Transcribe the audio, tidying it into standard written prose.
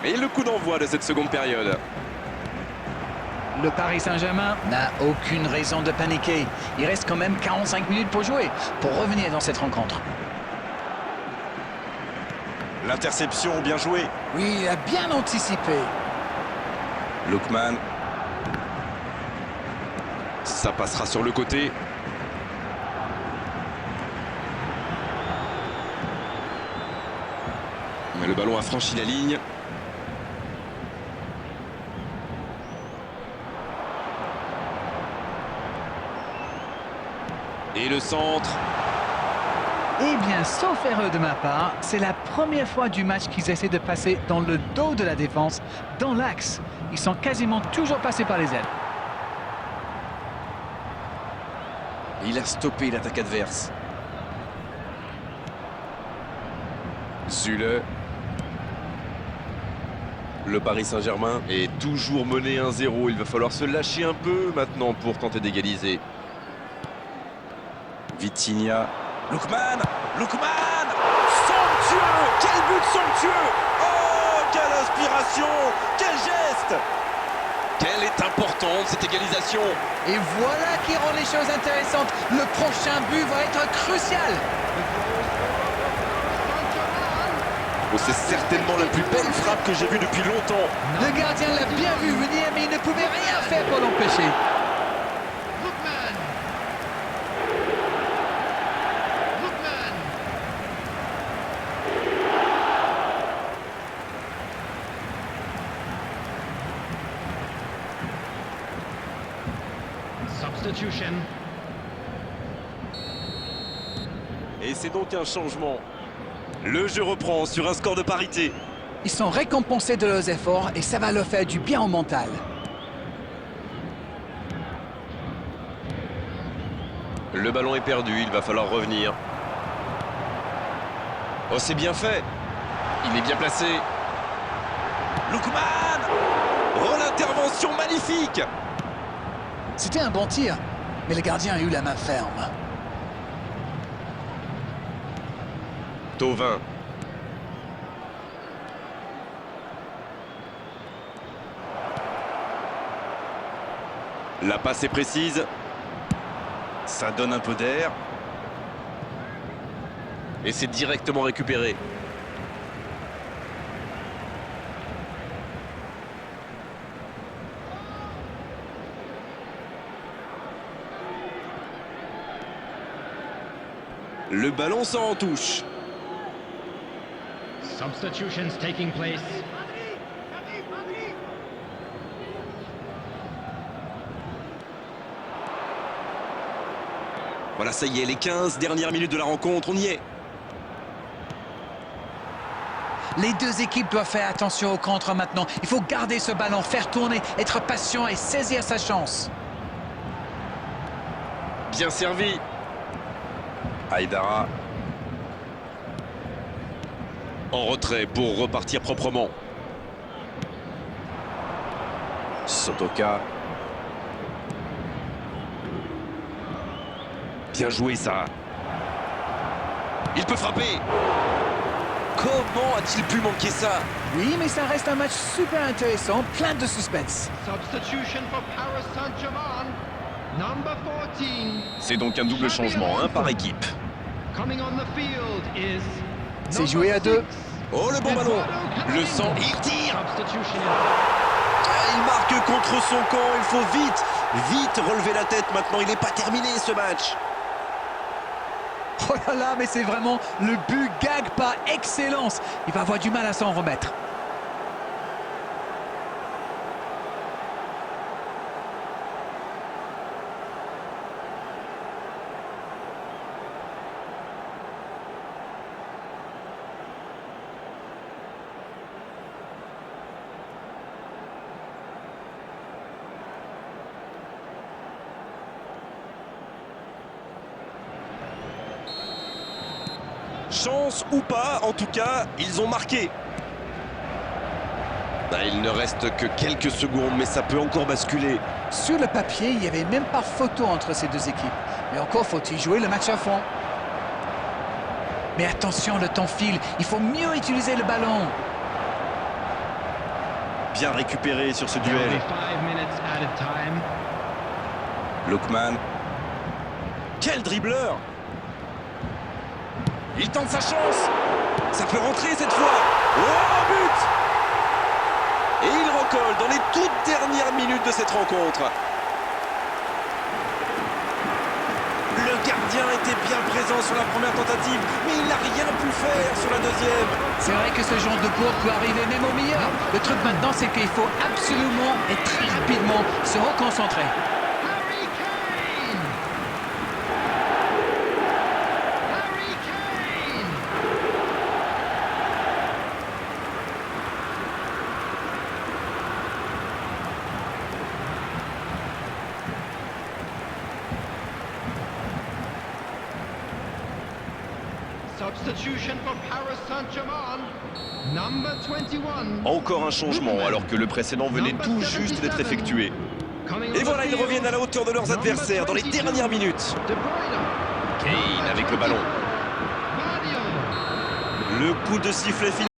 Et le coup d'envoi de cette seconde période. Le Paris Saint-Germain n'a aucune raison de paniquer. Il reste quand même 45 minutes pour jouer, pour revenir dans cette rencontre. L'interception, bien joué. Oui, il a bien anticipé. Lookman. Ça passera sur le côté. Mais le ballon a franchi la ligne. Et le centre. Eh bien, sauf erreur de ma part, c'est la première fois du match qu'ils essaient de passer dans le dos de la défense, dans l'axe. Ils sont quasiment toujours passés par les ailes. Il a stoppé l'attaque adverse. Zule. Le Paris Saint-Germain est toujours mené 1-0. Il va falloir se lâcher un peu maintenant pour tenter d'égaliser. Vitinha. Lookman. Lookman. Somptueux. Quel but somptueux. Oh, quelle inspiration. Quel geste. Quelle est importante cette égalisation. Et voilà qui rend les choses intéressantes. Le prochain but va être crucial. Oh, c'est certainement la plus belle frappe que j'ai vue depuis longtemps. Le gardien l'a bien vu venir, mais il ne pouvait rien faire pour l'empêcher. Substitution. Et c'est donc un changement. Le jeu reprend sur un score de parité. Ils sont récompensés de leurs efforts et ça va leur faire du bien au mental. Le ballon est perdu, il va falloir revenir. Oh, c'est bien fait. Il est bien placé. Lookman. Oh, l'intervention magnifique. C'était un bon tir, mais le gardien a eu la main ferme. Thauvin. La passe est précise. Ça donne un peu d'air. Et c'est directement récupéré. Le ballon s'en touche. Substitutions taking place. Voilà, ça y est, les 15 dernières minutes de la rencontre, on y est. Les deux équipes doivent faire attention au contre maintenant. Il faut garder ce ballon, faire tourner, être patient et saisir sa chance. Bien servi. Aïdara. En retrait pour repartir proprement. Sotoka. Bien joué ça. Il peut frapper. Comment a-t-il pu manquer ça? Oui, mais ça reste un match super intéressant, plein de suspense. Substitution for Paris Saint-Germain. Number 14. C'est donc un double changement, un par équipe. Coming on the field is C'est joué à deux. Oh, le bon ballon. Le sang, il tire. Substitution. Il marque contre son camp, il faut vite relever la tête maintenant, il n'est pas terminé ce match. Oh là là, mais c'est vraiment le but gag par excellence. Il va avoir du mal à s'en remettre. Chance ou pas, en tout cas, ils ont marqué. Il ne reste que quelques secondes, mais ça peut encore basculer. Sur le papier, il n'y avait même pas photo entre ces deux équipes. Mais encore faut-il jouer le match à fond. Mais attention, le temps file. Il faut mieux utiliser le ballon. bien récupéré sur ce Only duel. 5 minutes added time. Lookman. Quel dribbleur! Il tente sa chance. Ça peut rentrer cette fois. Oh, but! Et il recolle dans les toutes dernières minutes de cette rencontre. Le gardien était bien présent sur la première tentative, mais il n'a rien pu faire sur la deuxième. C'est vrai que ce genre de bourre peut arriver même au meilleur. Le truc maintenant, c'est qu'il faut absolument et très rapidement se reconcentrer. Harry Kane! Harry Kane! Substitution for Paris Saint-Germain. Number 21. Encore un changement alors que le précédent venait tout juste d'être effectué. Et voilà, ils reviennent à la hauteur de leurs adversaires dans les dernières minutes. De Bruyne. Kane avec le ballon. Mario. Le coup de sifflet final.